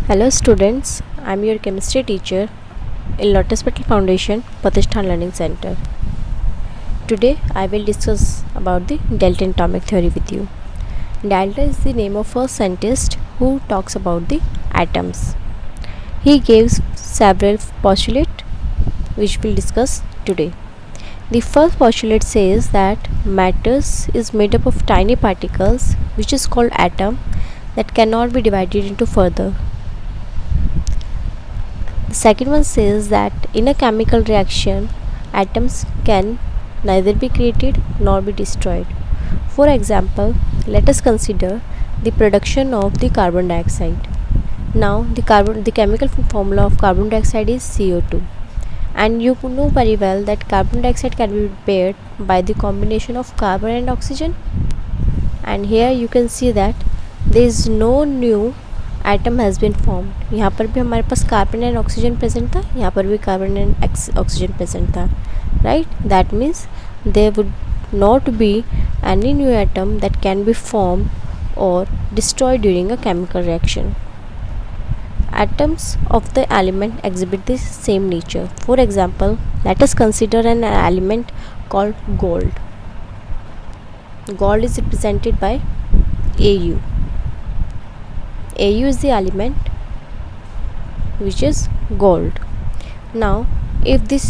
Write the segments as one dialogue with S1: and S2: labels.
S1: Hello students, I am your chemistry teacher in Lotus Petal Foundation, Pratishthan Learning Center. Today I will discuss about the Dalton atomic theory with you. Dalton is the name of first scientist who talks about the atoms. He gives several postulates which we'll discuss today. The first postulate says that matter is made up of tiny particles which is called atom that cannot be divided into further. The second one says that in a chemical reaction, atoms can neither be created nor be destroyed. For example, let us consider the production of the carbon dioxide. Now, the chemical formula of carbon dioxide is CO2. And you know very well that carbon dioxide can be prepared by the combination of carbon and oxygen. And here you can see that there is no new atom has been formed. यहाँ पर भी हमारे पास carbon and oxygen present था, यहाँ पर भी carbon and oxygen present था, right. That means there would not be any new atom that can be formed or destroyed during a chemical reaction. Atoms of the element exhibit the same nature. For example, let us consider an element called gold. Gold is represented by Au. Au is the element which is gold. Now, if this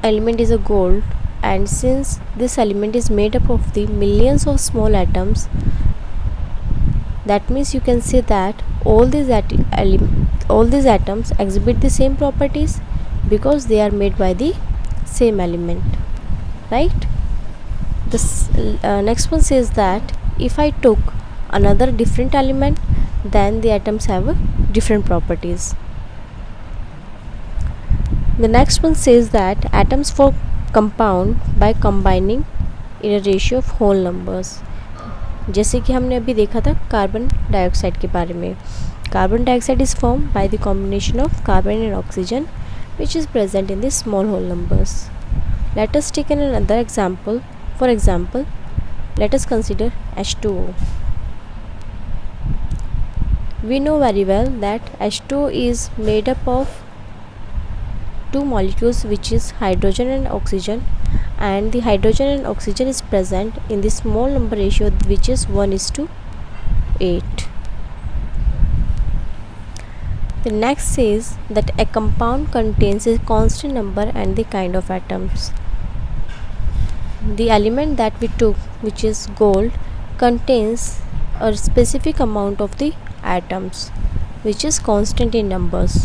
S1: element is a gold, and since this element is made up of the millions of small atoms, that means you can say that all these atoms exhibit the same properties because they are made by the same element, right. This next one says that if I took another different element, then the atoms have different properties. The next one says that atoms form compound by combining in a ratio of whole numbers. जैसे कि हमने अभी देखा था carbon dioxide के बारे में. Carbon dioxide is form by the combination of carbon and oxygen which is present in the small whole numbers. Let us take another example. For example, let us consider H2O. We know very well that H2O is made up of two molecules which is hydrogen and oxygen, and the hydrogen and oxygen is present in the small number ratio which is 1:8. The next says that a compound contains a constant number and the kind of atoms. The element that we took, which is gold, contains a specific amount of the atoms which is constant in numbers.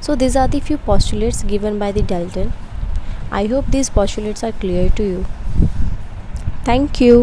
S1: So these are the few postulates given by the Dalton. I hope these postulates are clear to you. Thank you.